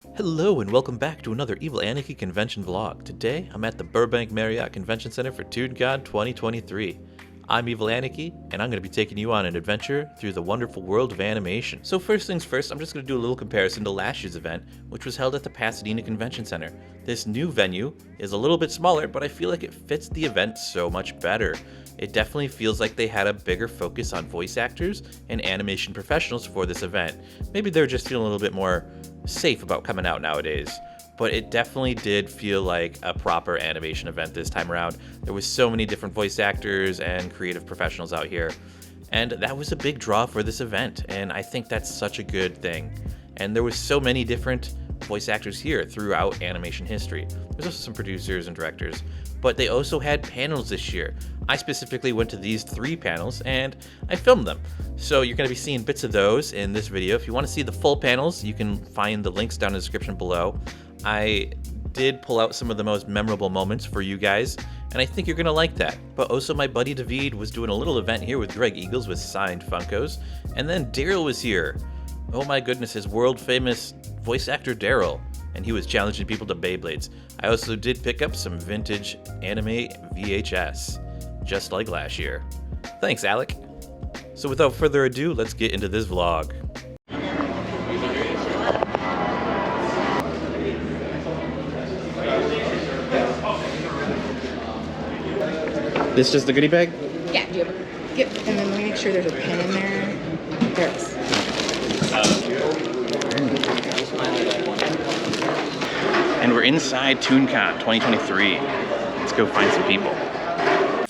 Hello and welcome back to another Evil Aniki convention vlog. Today, I'm at the Burbank Marriott Convention Center for Tooncon 2023. I'm Evil Aniki, and I'm going to be taking you on an adventure through the wonderful world of animation. So first things first, I'm just going to do a little comparison to last year's event, which was held at the Pasadena Convention Center. This new venue is a little bit smaller, but I feel like it fits the event so much better. It definitely feels like they had a bigger focus on voice actors and animation professionals for this event. Maybe they're just feeling a little bit more safe about coming out nowadays. But it definitely did feel like a proper animation event this time around. There was so many different voice actors and creative professionals out here. And that was a big draw for this event, and I think that's such a good thing. And there was so many different voice actors here throughout animation history. There's also some producers and directors, but they also had panels this year. I specifically went to these 3 panels and I filmed them. So you're going to be seeing bits of those in this video. If you want to see the full panels, you can find the links down in the description below. I did pull out some of the most memorable moments for you guys, and I think you're gonna like that. But also my buddy David was doing a little event here with Greg Eagles with signed Funkos, and then Darrel was here. Oh my goodness, his world famous voice actor Darrel, and he was challenging people to Beyblades. I also did pick up some vintage anime VHS, just like last year. Thanks, Alec. So without further ado, let's get into this vlog. This just the goodie bag? Yeah, do you have a, yep, and then let me make sure there's a pen in there. There it is. And we're inside Tooncon 2023. Let's go find some people.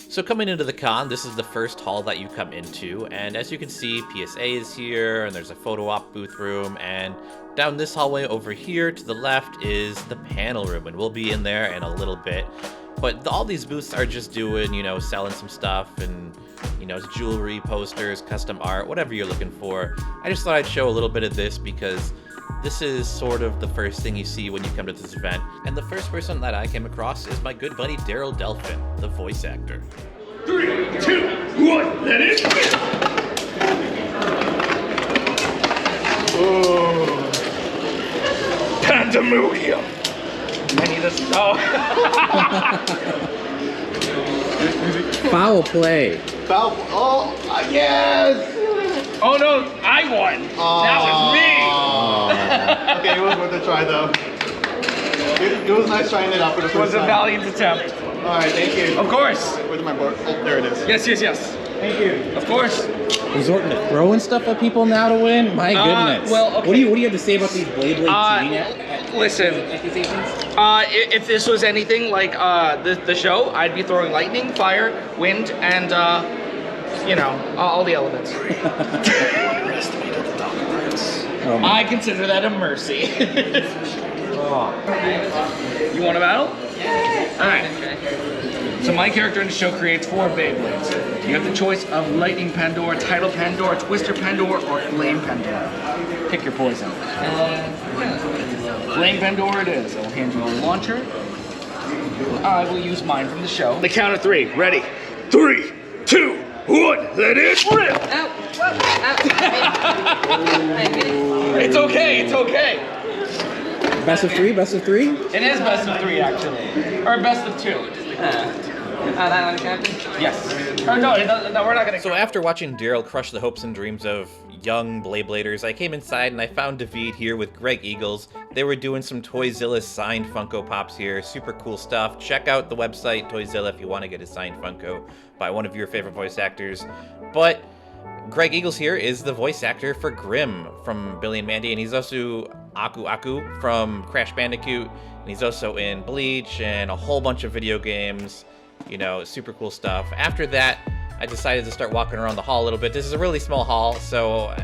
So coming into the con, this is the first hall that you come into, and as you can see, PSA is here, and there's a photo op booth room, and down this hallway over here to the left is the panel room, and we'll be in there in a little bit. But all these booths are just doing, you know, selling some stuff and, you know, jewelry, posters, custom art, whatever you're looking for. I just thought I'd show a little bit of this because this is sort of the first thing you see when you come to this event. And the first person that I came across is my good buddy Darrel Delfin, the voice actor. 3, 2, 1, let it rip! Oh. Pandemonium! I need a stop. Foul play. Foul. Oh, yes! Oh no, I won. That was me. Okay, it was worth a try though. It was nice trying it out for the It was first a time. valiant attempt. Alright, thank you. Of course. Where's my board? Oh, there it is. Yes, yes, yes. Thank you. Of course. Resorting to throwing stuff at people now to win? My goodness. well, okay. What do you have to say about these Blade cheating Listen, accusations? if this was anything like the show, I'd be throwing lightning, fire, wind, and you know, all the elements. I consider that a mercy. You want a battle? All right. So my character in the show creates 4 Beyblades. You have the choice of Lightning Pandora, Tidal Pandora, Twister Pandora, or Flame Pandora. Pick your poison. Flame Pandora it is. I'll hand you a launcher. I will use mine from the show. The count of 3. Ready? 3, 2, 1. Let it rip! It's okay. It's okay. Best of 3? Best of 3? It is best of 3 actually, or best of 2. That one counted? Yes. Or no, we're not gonna. So after watching Darrel crush the hopes and dreams of young Beybladers, I came inside and I found David here with Greg Eagles. They were doing some Toyzilla signed Funko Pops here. Super cool stuff. Check out the website Toyzilla if you want to get a signed Funko by one of your favorite voice actors. But Greg Eagles here is the voice actor for Grimm from Billy and Mandy, and he's also Aku Aku from Crash Bandicoot, and he's also in Bleach and a whole bunch of video games. You know, super cool stuff. After that, I decided to start walking around the hall a little bit. This is a really small hall, so,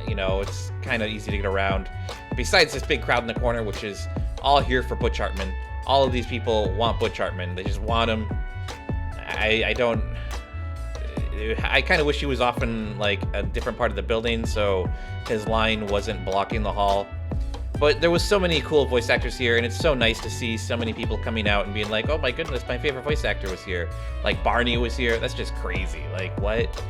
you know, it's kind of easy to get around. Besides this big crowd in the corner, which is all here for Butch Hartman. All of these people want Butch Hartman. They just want him. I kind of wish he was off in, like, a different part of the building, so his line wasn't blocking the hall. But there was so many cool voice actors here, and it's so nice to see so many people coming out and being like, oh my goodness, my favorite voice actor was here. Like, Barney was here. That's just crazy. Like, what?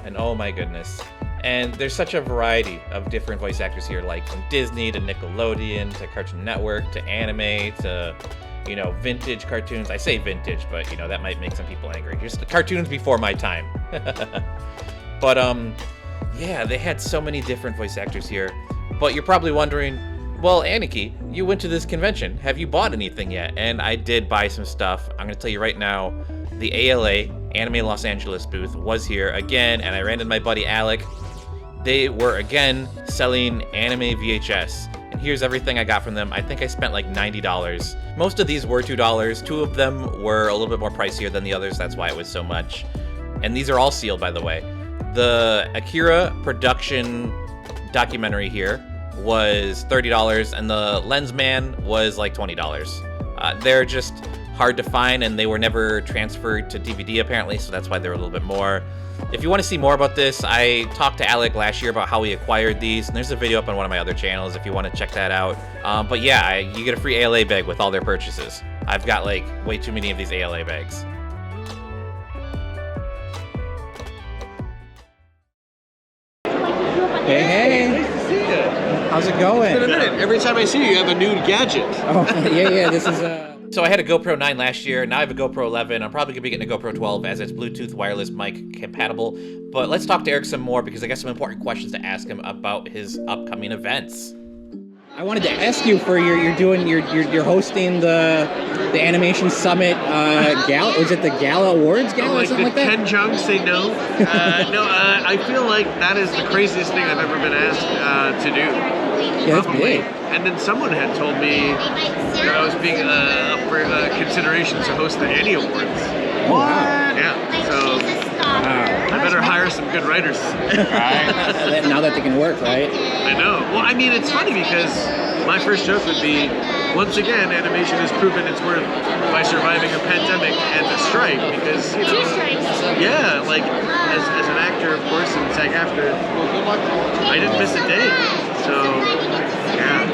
And oh my goodness. And there's such a variety of different voice actors here, like from Disney to Nickelodeon to Cartoon Network to anime to, you know, vintage cartoons. I say vintage, but you know, that might make some people angry. Just the cartoons before my time. But yeah, they had so many different voice actors here. But you're probably wondering, well, Aniki, you went to this convention. Have you bought anything yet? And I did buy some stuff. I'm gonna tell you right now, the ALA, Anime Los Angeles booth, was here again, and I ran into my buddy Alec. They were again selling anime VHS. And here's everything I got from them. I think I spent like $90. Most of these were $2. Two of them were a little bit more pricier than the others. That's why it was so much. And these are all sealed, by the way. The Akira production documentary here was $30, and the Lensman was like $20. They're just hard to find, and they were never transferred to DVD apparently, so that's why they're a little bit more. If you want to see more about this, I talked to Alec last year about how he acquired these, and there's a video up on one of my other channels if you want to check that out. But yeah, you get a free ALA bag with all their purchases. I've got like way too many of these ALA bags. Hey, hey. Nice to see you. How's it going? It's been a minute. Every time I see you, you have a new gadget. Oh, yeah, this is So I had a GoPro 9 last year, now I have a GoPro 11. I'm probably going to be getting a GoPro 12 as it's Bluetooth wireless mic compatible. But let's talk to Eric some more because I got some important questions to ask him about his upcoming events. I wanted to ask you for you're hosting the Animation Summit Gala. Was it the Gala Awards Gala or Like something the like that? Ken Jeong say no? I feel like that is the craziest thing I've ever been asked to do. Yeah, that's Probably. big. And then someone had told me that I was being up for consideration to host the Annie Awards. Oh, wow. Yeah, so Wow. I better hire some good writers. Now that they can work, right? I know. Well, I mean, it's funny because my first joke would be, once again, animation has proven its worth by surviving a pandemic and a strike because, you know, yeah, like, as an actor, of course, and SAG-AFTRA, I didn't miss a day. So, yeah,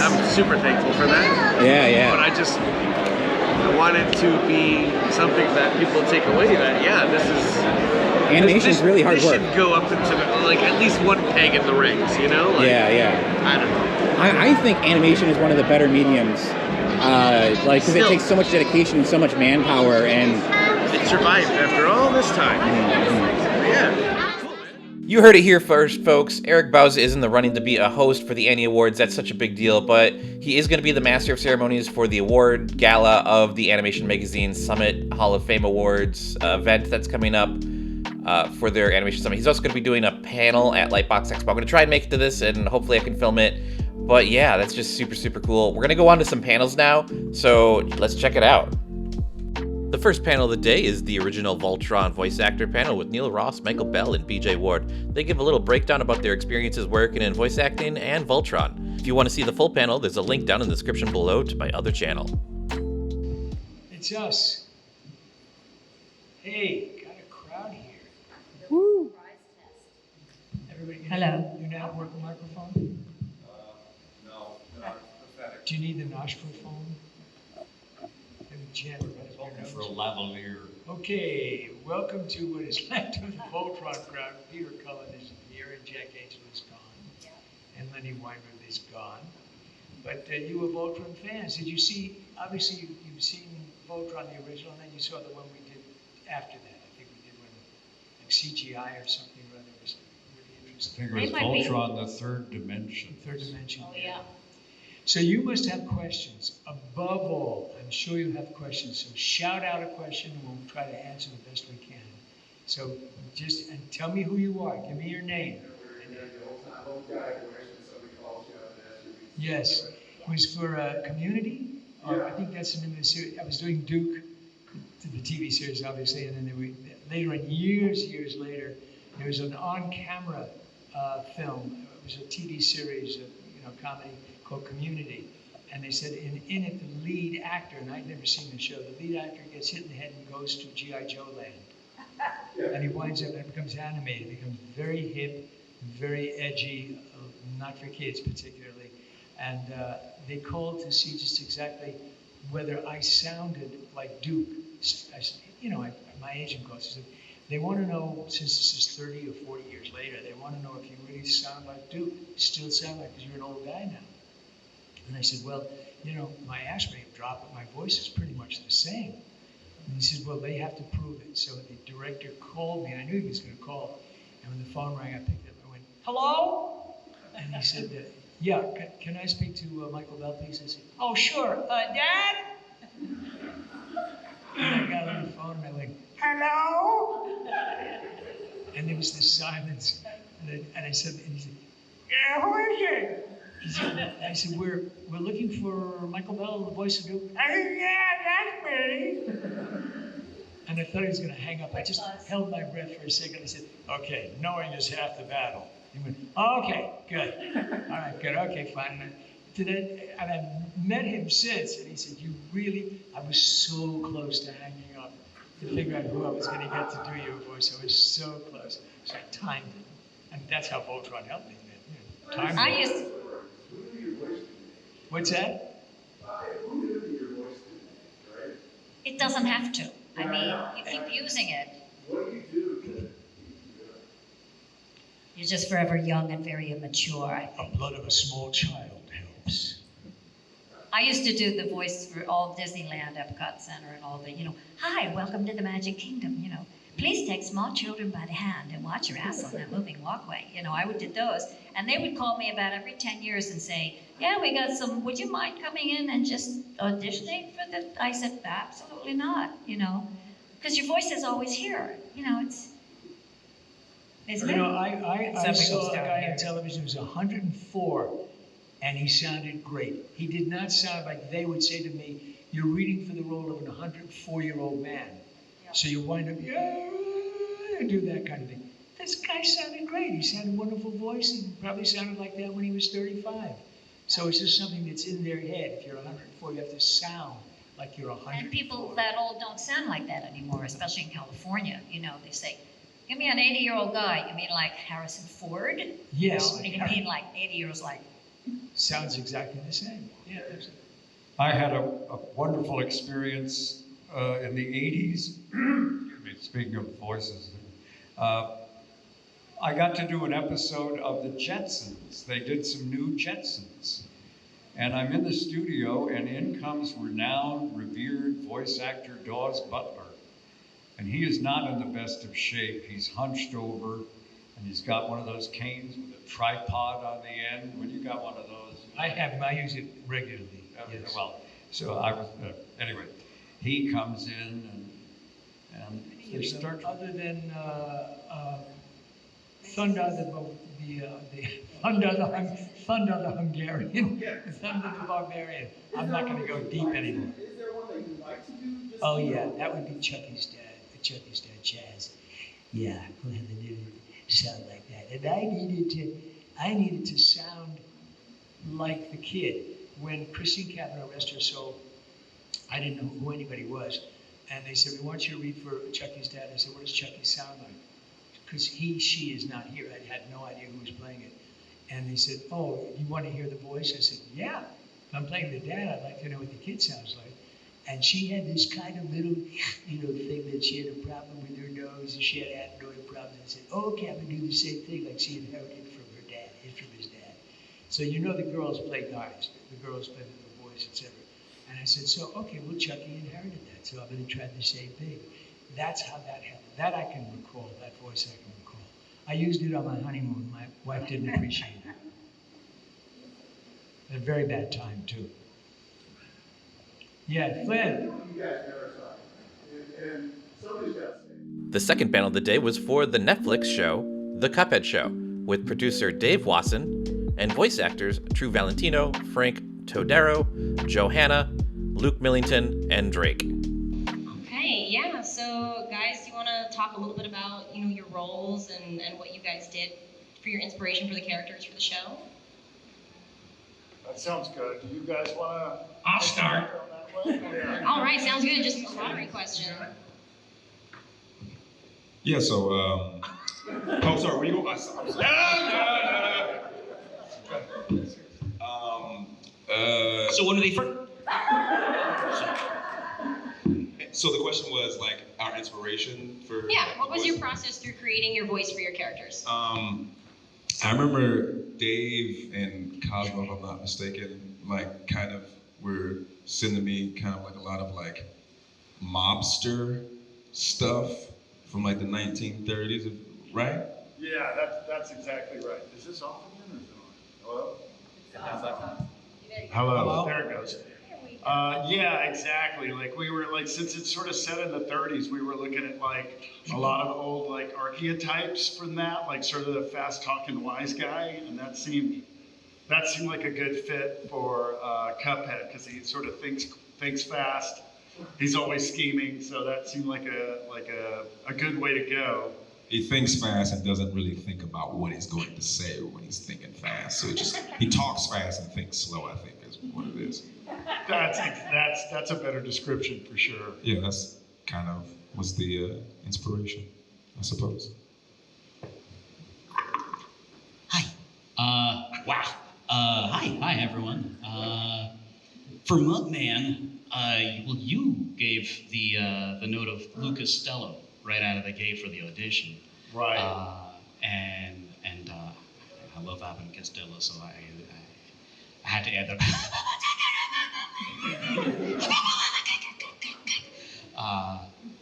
I'm super thankful for that. Yeah. But I want it to be something that people take away that, yeah, this is... Animation is really hard this work. should go up into, like, at least one peg in the rings, you know? Like, Yeah. I don't know. I think animation is one of the better mediums. Like, because it Still. takes so much dedication and so much manpower, and It survived after all this time. Yeah. You heard it here first, folks. Eric Bauza is in the running to be a host for the Annie Awards. That's such a big deal, but he is going to be the master of ceremonies for the award gala of the Animation Magazine Summit Hall of Fame Awards event that's coming up for their Animation Summit. He's also going to be doing a panel at Lightbox Expo. I'm going to try and make it to this, and hopefully I can film it. But yeah, that's just super, super cool. We're going to go on to some panels now, so let's check it out. The first panel of the day is the original Voltron voice actor panel with Neil Ross, Michael Bell, and BJ Ward. They give a little breakdown about their experiences working in voice acting and Voltron. If you want to see the full panel, there's a link down in the description below to my other channel. It's us. Hey, got a crowd here. Woo! Everybody, Hello. You know how to work a microphone? No, pathetic. Do you need the microphone? Maybe Jen. For a lavalier. Okay, welcome to what is left of the Voltron crowd. Peter Cullen is here, and Jack Angel is gone, and Lenny Weinberg is gone. But you were Voltron fans. Did you see? Obviously, you've seen Voltron the original, and then you saw the one we did after that. I think we did one like CGI or something or other. It was really interesting. I think it was They might be- Voltron, the third dimension. Third dimension. Oh, yeah. So you must have questions. Above all, I'm sure you have questions. So shout out a question and we'll try to answer the best we can. So just and tell me who you are. Give me your name. Yes. It was for Community. I think that's the name of the series. I was doing Duke, the TV series, obviously, and then there were, later on, years later, there was an on-camera film. It was a TV series, comedy called Community. And they said in it, the lead actor, and I'd never seen the show, the lead actor gets hit in the head and goes to G.I. Joe land. And he winds up, and it becomes animated. It becomes very hip, very edgy, not for kids particularly. And they called to see just exactly whether I sounded like Duke. My agent called. She said, They want to know, since this is 30 or 40 years later, they want to know if you really sound like Duke, still sound like, because you're an old guy now. And I said, well, you know, my ash may have dropped, but my voice is pretty much the same. And he said, well, they have to prove it. So the director called me, and I knew he was going to call. And when the phone rang, I picked up. I went, hello? And he said, yeah, can I speak to Michael Bell, please? I said, oh, sure. Dad? And I got on the phone, and I went, hello? And there was this silence. And I said, and he said, yeah, who is it? I said, we're looking for Michael Bell, the voice of Duke. I said, yeah, that's me. And I thought he was going to hang up. I just held my breath for a second. I said, okay, knowing is half the battle. He went, okay, good. All right, good, okay, fine. And I've met him since, and he said, you really, I was so close to hanging up to figure out who I was going to get to do your voice. I was so close. So I timed it. And that's how Voltron helped me. You know, timed it. What's that? It doesn't have to. I mean, you keep using it. What do you do to keep it? You're just forever young and very immature. The blood of a small child helps. I used to do the voice for all Disneyland, Epcot Center, and all the, you know, hi, welcome to the Magic Kingdom, you know. Please take small children by the hand and watch your ass on that moving walkway. You know, I did those. And they would call me about every 10 years and say, yeah, we got some, would you mind coming in and just auditioning for the, I said, absolutely not, you know. Because your voice is always here. You know, isn't it? You know, I saw a guy here on television who was 104, and he sounded great. He did not sound like they would say to me, you're reading for the role of an 104-year-old man. Yeah. So you wind up, do that kind of thing. This guy sounded great. He had a wonderful voice. He probably sounded like that when he was 35. So it's just something that's in their head. If you're 104, you have to sound like you're 104. And people that old don't sound like that anymore, especially in California. You know, they say, give me an 80-year-old guy. You mean like Harrison Ford? Yes. You know, you mean like 80 years like. Sounds exactly the same. Yeah. I had a wonderful experience in the 80s. Speaking of voices, I got to do an episode of the Jetsons. They did some new Jetsons. And I'm in the studio, and in comes renowned, revered voice actor Dawes Butler. And he is not in the best of shape. He's hunched over, and he's got one of those canes with a tripod on the end. When you got one of those? I have him. I use it regularly. Yes. Well, so I was, anyway, he comes in, and they start. Other than Thunder the Hungarian, Thunder the Barbarian. I'm not going to go deep anymore. Is there one that you like to do? Oh yeah, that would be Chucky's dad. Chucky's dad, Chaz. Yeah, we'll have to do it sound like that. And I needed to sound like the kid. When Christine Cavanaugh, rest her soul, I didn't know who anybody was. And they said, we want you to read for Chucky's dad. I said, what does Chucky sound like? Because she is not here. I had no idea who was playing it. And they said, oh, you want to hear the voice? I said, yeah. If I'm playing the dad, I'd like to know what the kid sounds like. And she had this kind of little, thing that she had a problem with her nose, and she had adenoid problems. And I said, oh, okay, I'm going to do the same thing, like she inherited from her dad, from his dad. So the girls play guys. The girls play the boys, etc. And I said, so, okay, well, Chucky inherited that, so I'm going to try the same thing. That's how that happened. That I can recall, that voice I can recall. I used it on my honeymoon. My wife didn't appreciate it. At a very bad time, too. Yeah, Flynn. You guys never saw it. And somebody's got to say. The second panel of the day was for the Netflix show, The Cuphead Show, with producer Dave Wasson and voice actors True Valentino, Frank Todaro, Johanna, Luke Millington, and Drake. Okay, yeah, so guys, do you want to talk a little bit about, your roles and what you guys did for your inspiration for the characters for the show? That sounds good. Do you guys want to? I'll start. Yeah. All right, sounds good. Just a lottery question. Yeah, so, oh, sorry, where you go? I'm sorry. So when do they first? So the question was like our inspiration for. Yeah, what was voice? your process through creating your voice for your characters? I remember Dave and Cosmo, if I'm not mistaken, like kind of were sending me kind of like a lot of like mobster stuff from like the 1930s, right? Yeah, that's exactly right. Is this off again or is it on? Hello? Hello. There it goes. Yeah, exactly. Like we were like, since it's sort of set in the 30s, we were looking at like a lot of old like archetypes from that, like sort of the fast talking wise guy, and that seemed like a good fit for Cuphead because he sort of thinks fast. He's always scheming, so that seemed like a good way to go. He thinks fast and doesn't really think about what he's going to say when he's thinking fast. So he talks fast and thinks slow, I think is what it is. That's a better description for sure. Yeah, that's kind of was the inspiration, I suppose. Wow. Hi everyone. For Mugman, well, you gave the note of Lucas Stello right out of the gate for the audition. Right. And I love Abbott and Costello, so I had to add that.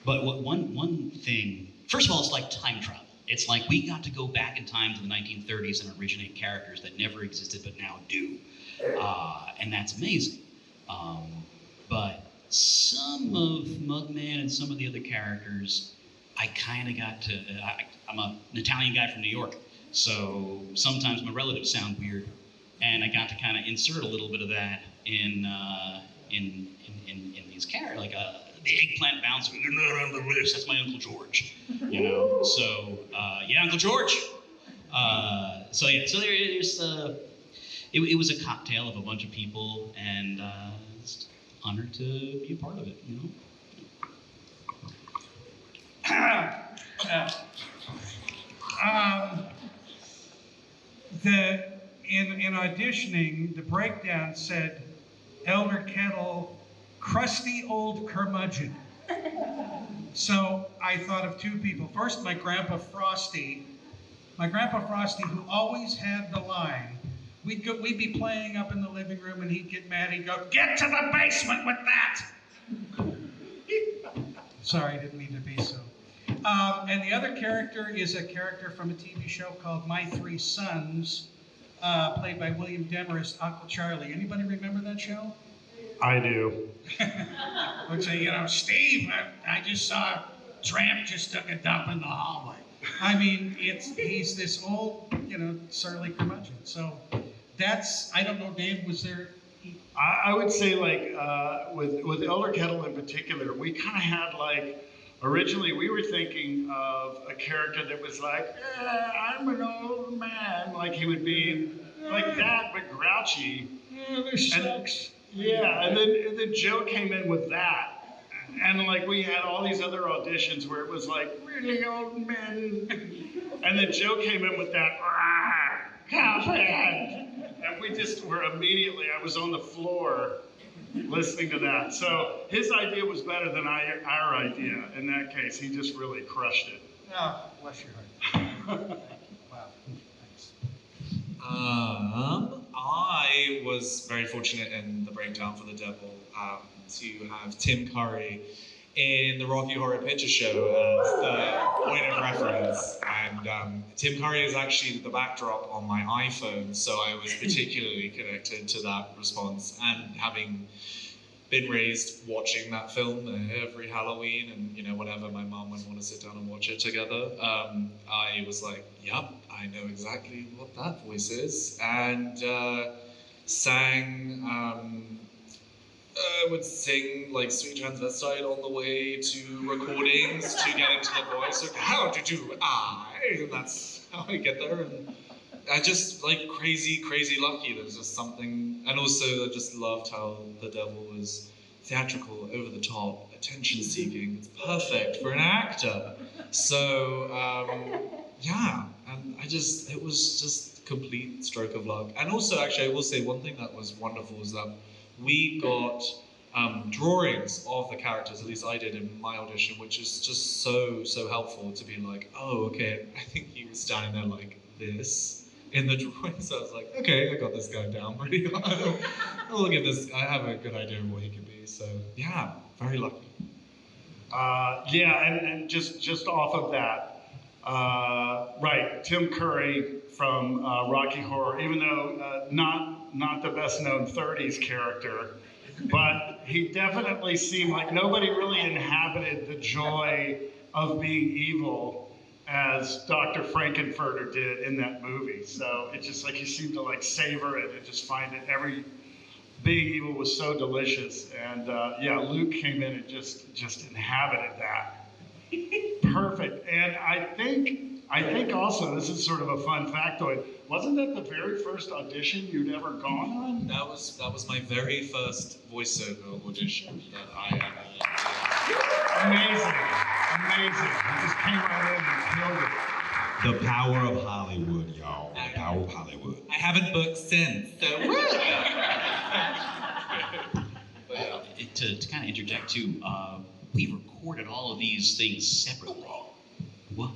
But one thing, first of all, it's like time travel. It's like we got to go back in time to the 1930s and originate characters that never existed but now do. And that's amazing. But some of Mugman and some of the other characters, I kind of got to, I'm an Italian guy from New York, so sometimes my relatives sound weird, and I got to kind of insert a little bit of that in these characters, like the eggplant bouncer, that's my Uncle George, you know, so, yeah, Uncle George. So there's, it was a cocktail of a bunch of people, and just honored to be a part of it, you know. In auditioning, the breakdown said, Elder Kettle, crusty old curmudgeon. So I thought of two people. First, my Grandpa Frosty, who always had the line. We'd be playing up in the living room and he'd get mad. He'd go, "Get to the basement with that!" Sorry, I didn't mean to be so. And the other character is a character from a TV show called My Three Sons, played by William Demarest, Uncle Charlie. Anybody remember that show? I do. Would say, you know, Steve, I just saw a tramp just took a dump in the hallway. I mean, he's this old, you know, surly curmudgeon. So that's, I don't know, Dave, was there? I would say like with Elder Kettle in particular, we kind of had like, originally we were thinking of a character that was like, I'm an old man, like he would be like that, but grouchy. This sucks. Yeah, and then Joe came in with that. And like we had all these other auditions where it was like, really old men. And then Joe came in with that, Cuphead. And we just were immediately, I was on the floor listening to that. So his idea was better than our idea in that case. He just really crushed it. Oh, bless your heart. Wow, thanks. I was very fortunate in the breakdown for the Devil to have Tim Curry in the Rocky Horror Picture Show as the point of reference. And Tim Curry is actually the backdrop on my iPhone, so I was particularly connected to that response. And having been raised watching that film every Halloween, and you know, whenever my mom would want to sit down and watch it together, I was like, yep, I know exactly what that voice is. And would sing like Sweet Transvestite on the way to recordings to get into the voice. Like, how do I? And that's how I get there. And I just like crazy lucky. There's just something, and also I just loved how the Devil was theatrical, over the top, attention seeking. It's perfect for an actor. So yeah, and it was just complete stroke of luck. And also, actually, I will say one thing that was wonderful was that we got drawings of the characters, at least I did in my audition, which is just so helpful to be like, oh, okay, I think he was standing there like this in the drawing, so I was like, okay, I got this guy down pretty well. I'll give this, I have a good idea of what he can be, so yeah, very lucky. Yeah, and just off of that, right, Tim Curry from Rocky Horror, even though not the best known 30s character, but he definitely seemed like nobody really inhabited the joy of being evil as Dr. Frankenfurter did in that movie. So it's just like he seemed to like savor it and just find it being evil was so delicious. And yeah, Luke came in and just inhabited that. Perfect. And I think also, this is sort of a fun factoid, wasn't that the very first audition you'd ever gone on? That was my very first voiceover audition that I ever Amazing. You just came right in and killed it. The power of Hollywood, y'all. The power of Hollywood. I haven't booked since, so To kind of interject too, we recorded all of these things separately. What?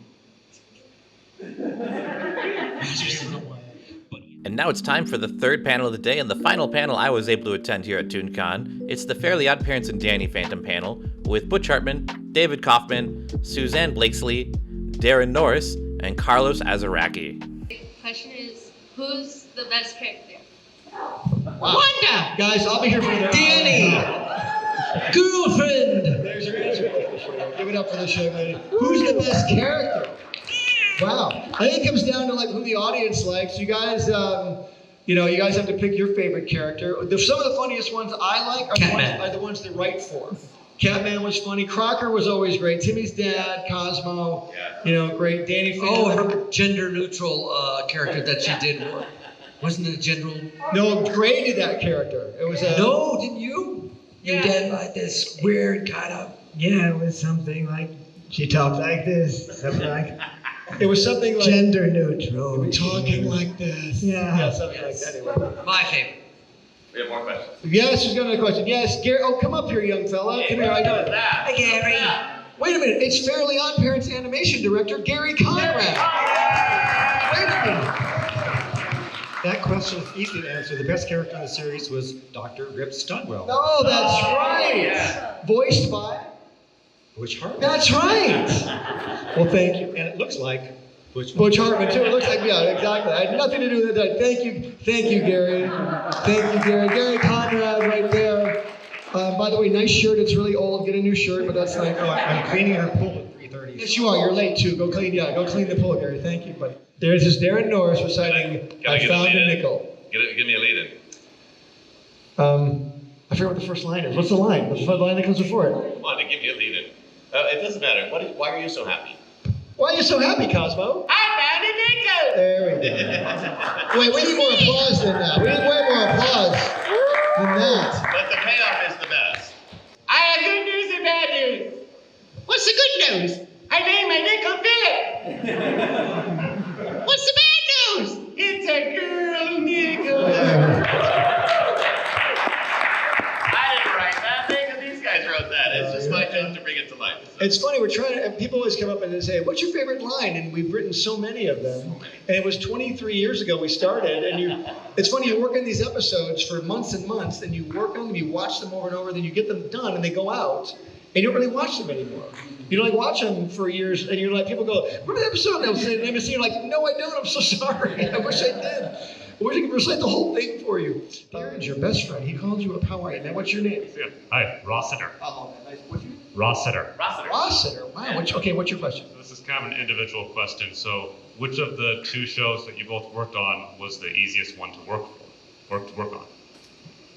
And now it's time for the third panel of the day and the final panel I was able to attend here at Tooncon. It's the Fairly Oddparents and Danny Phantom panel with Butch Hartman, David Kaufman, Suzanne Blakesley, Darren Norris, and Carlos Azaraki. The question is, who's the best character? Wanda! Guys, I'll be here for the Danny! Girlfriend! There's your answer. Give it up for the show, lady. Who's the best character? Wow. I think it comes down to like who the audience likes. You guys, you guys have to pick your favorite character. Some of the funniest ones I like are the ones they write for. Catman was funny. Crocker was always great. Timmy's dad, Cosmo, great. Danny Phantom. Oh, her gender-neutral character that she did. Wasn't it a general? No, Gray did that character. It was No, didn't you? You did like this weird kind of. Yeah, it was something like she talked like this, something like. It was something like gender neutral. Talking like this. Yeah, something like that. Anyway. My favorite. We have more questions. Yes, who's got another question? Yes, Gary. Oh, come up here, young fella. Come here. I know it. Hi, Gary. Wait a minute. It's Fairly Oddparents animation director Gary Conrad. Wait a minute. That question is easy to answer. The best character in the series was Dr. Rip Studwell. Oh, that's right. Yeah. Voiced by Butch Hartman. That's right. Well, thank you. And it looks like Butch Hartman too. It looks like, yeah, exactly. I had nothing to do with that. Thank you, Gary. Thank you, Gary. Gary Conrad, right there. By the way, nice shirt. It's really old. Get a new shirt, but that's like. Oh, I'm cleaning her pool at 3:30. Yes, you are. You're late too. Go clean the pool, Gary. Thank you, buddy. There's this Darren Norris reciting "I Found a Nickel." Give me a lead in. I forget what the first line is. What's the line? What's the line that comes before it? I wanted to give you a lead in. It doesn't matter. Why are you so happy? Why are you so happy, Cosmo? I found a nickel! There we go. Wait, we need more applause than that. We need way more applause than that. But the payoff is the best. I have good news and bad news. What's the good news? I named my nickel Philip. What's the bad news? It's a girl nickel. I didn't write that. These guys wrote that. It's just my job to bring it to life. It's funny, people always come up and they say, what's your favorite line? And we've written so many of them. And it was 23 years ago we started. And it's funny, you work on these episodes for months and months, and you work on them, you watch them over and over, then you get them done and they go out, and you don't really watch them anymore. You don't watch them for years, and you're like, people go, remember the episode? And they'll say the name of the scene, you're like, no, I don't, I'm so sorry. I wish I did. I wish I could recite the whole thing for you. Darren's your best friend. He called you up. How are you, man? What's your name? Hi, Rossiter. Oh, nice. What's your name? Rossiter. Rossiter. Wow. What's your question? This is kind of an individual question. So, which of the two shows that you both worked on was the easiest one to work on?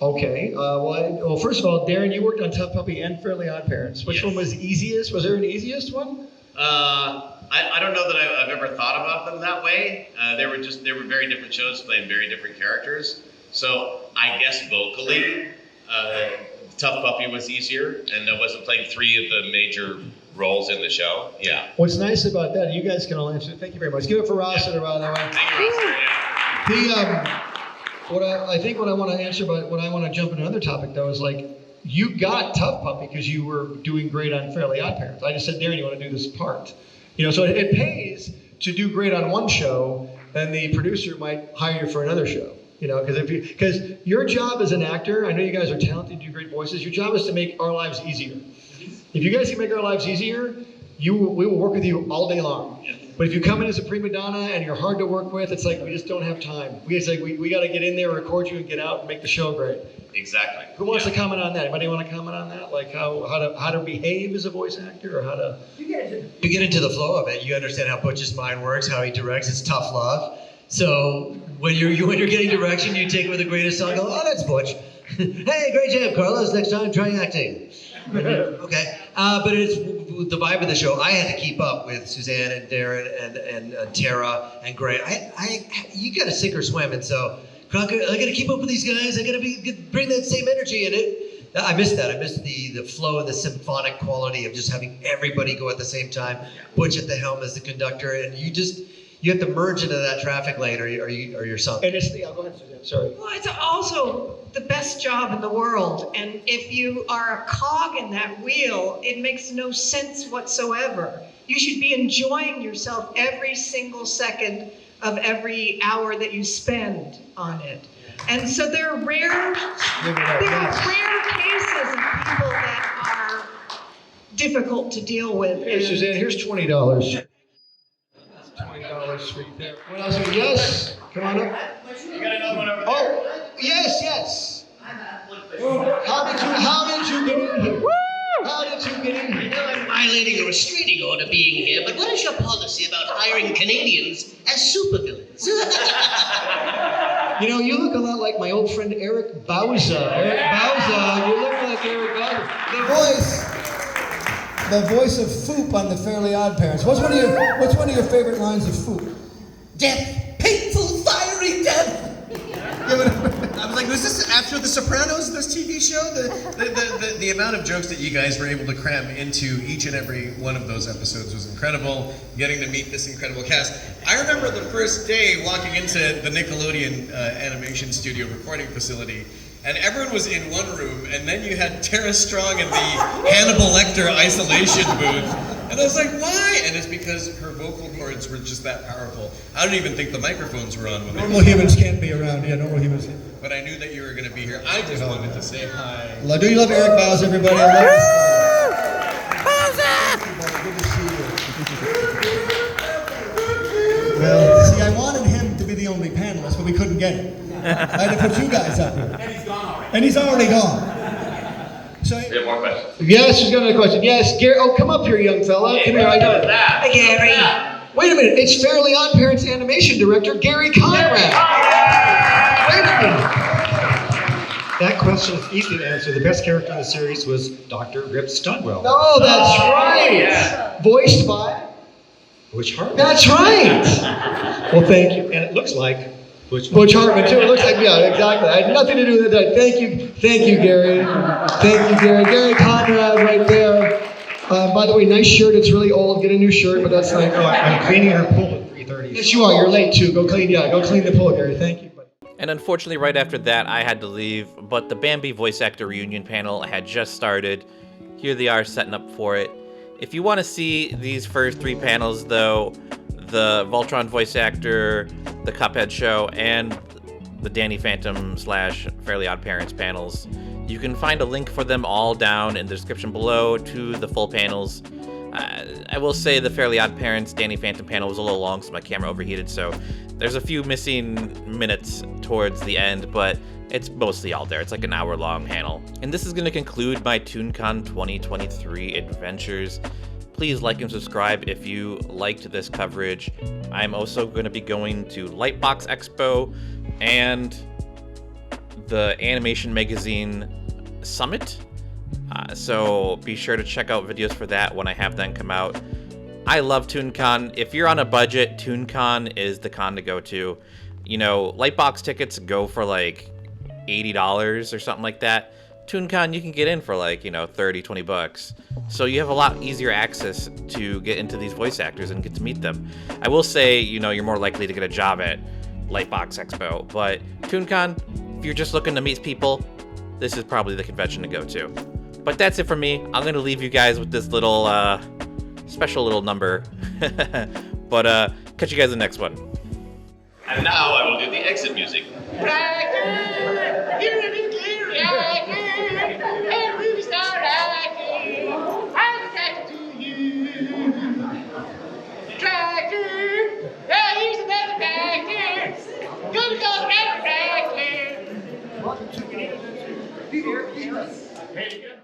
Okay. Well, first of all, Darren, you worked on Tough Puppy and Fairly Oddparents. Which one was easiest? Was there an easiest one? I don't know that I've ever thought about them that way. They were very different shows playing very different characters. So I guess vocally, Tough Puppy was easier, and I wasn't playing three of the major roles in the show. Yeah. What's nice about that, you guys can all answer. Thank you very much. Give it for Rossiter, by the way. Thank you, Rossiter. I think what I want to answer, but what I want to jump into another topic though is like, you got Tough Puppy because you were doing great on Fairly Oddparents. I just said, Darren, you want to do this part? So it pays to do great on one show, then the producer might hire you for another show. Because your job as an actor, I know you guys are talented, you do great voices. Your job is to make our lives easier. If you guys can make our lives easier, we will work with you all day long. But if you come in as a prima donna and you're hard to work with, it's like we just don't have time. We got to get in there, record you, and get out and make the show great. Exactly. Who wants to comment on that? Anybody want to comment on that? Like how to behave as a voice actor, or how to? You get into the flow of it. You understand how Butch's mind works, how he directs. It's tough love. So when you're getting direction, you take it with the greatest song. Go, oh, that's Butch. Hey, great job, Carlos. Next time, try acting. Okay. But it's the vibe of the show. I had to keep up with Suzanne and Darren and Tara and Grant. You got to sink or swim, and so Crocker, I got to keep up with these guys. I got to bring that same energy in it. I missed that. I missed the flow and the symphonic quality of just having everybody go at the same time. Butch at the helm as the conductor, and you have to merge into that traffic lane, or you're sunk. And it's go ahead, Suzanne. Sorry. Well, it's also the best job in the world, and if you are a cog in that wheel, it makes no sense whatsoever. You should be enjoying yourself every single second of every hour that you spend on it. And so there are rare cases of people that are difficult to deal with. Hey, Suzanne, here's $20. $20 right there. What else? Yes. Come on up. You got another one over there. Oh, yes. How did you get in here? How did you get in here? I know I'm violating a restraining order being here, but what is your policy about hiring Canadians as supervillains? You look a lot like my old friend Eric Bauza. Eric Bauza, you look like Eric Bauza. The voice of Foop on the Fairly Oddparents. What's one of your favorite lines of Foop? Death, painful, fiery death. I was like, was this after The Sopranos, this TV show? The amount of jokes that you guys were able to cram into each and every one of those episodes was incredible. Getting to meet this incredible cast. I remember the first day walking into the Nickelodeon animation studio recording facility, and everyone was in one room, and then you had Tara Strong in the Hannibal Lecter isolation booth. And I was like, why? And it's because her vocal cords were just that powerful. I don't even think the microphones were on when Normal humans can't be around. Yeah, normal humans. But I knew that you were going to be here. I just wanted to say hi. Do you love Eric Bauza, everybody? I love Good to see you. Well, see, I wanted him to be the only panelist, but we couldn't get him. I had to put you guys up here. And he's gone already. And he's already gone. So, we have more questions. Yes, she's got another question. Yes, Gary. Oh, come up here, young fella. Come here. I know it. Hi, Gary. Wait a minute. It's Fairly Oddparents animation director Gary Conrad. Wait a minute. That question is easy to answer. The best character in the series was Dr. Rip Studwell. Oh, that's right. Yeah. Voiced by Butch Hartman. That's right. Well, thank you. And it looks like Butch Hartman too. It looks like, yeah, exactly. I had nothing to do with that. Thank you, Gary. Thank you, Gary. Gary Conrad, right there. By the way, nice shirt. It's really old. Get a new shirt, but that's like. Oh, I'm cleaning her pool at 3:30. Yes, you are. You're late too. Go clean the pool, Gary. Thank you. And unfortunately, right after that, I had to leave. But the Bambi voice actor reunion panel had just started. Here they are setting up for it. If you want to see these first 3 panels, though, the Voltron voice actor, the Cuphead show, and the Danny Phantom / Fairly Oddparents panels, you can find a link for them all down in the description below to the full panels. I will say the Fairly Oddparents Danny Phantom panel was a little long, so my camera overheated, so there's a few missing minutes towards the end, but it's mostly all there. It's like an hour-long panel. And this is going to conclude my Tooncon 2023 adventures. Please like and subscribe if you liked this coverage. I'm also going to be going to Lightbox Expo and the Animation Magazine Summit. So be sure to check out videos for that when I have them come out. I love Tooncon. If you're on a budget, Tooncon is the con to go to. Lightbox tickets go for like $80 or something like that. Tooncon, you can get in for like, $30, $20. So you have a lot easier access to get into these voice actors and get to meet them. I will say, you're more likely to get a job at Lightbox Expo, but Tooncon, if you're just looking to meet people, this is probably the convention to go to. But that's it for me. I'm going to leave you guys with this little special little number. But catch you guys in the next one. And now I will do the exit music. Tractor, you're a nuclear reactor, and movie star actor. I'm attracted to you. Tractor, here's another tractor. Gonna go grab a tractor. 1, 2, 3, 4. Here you go.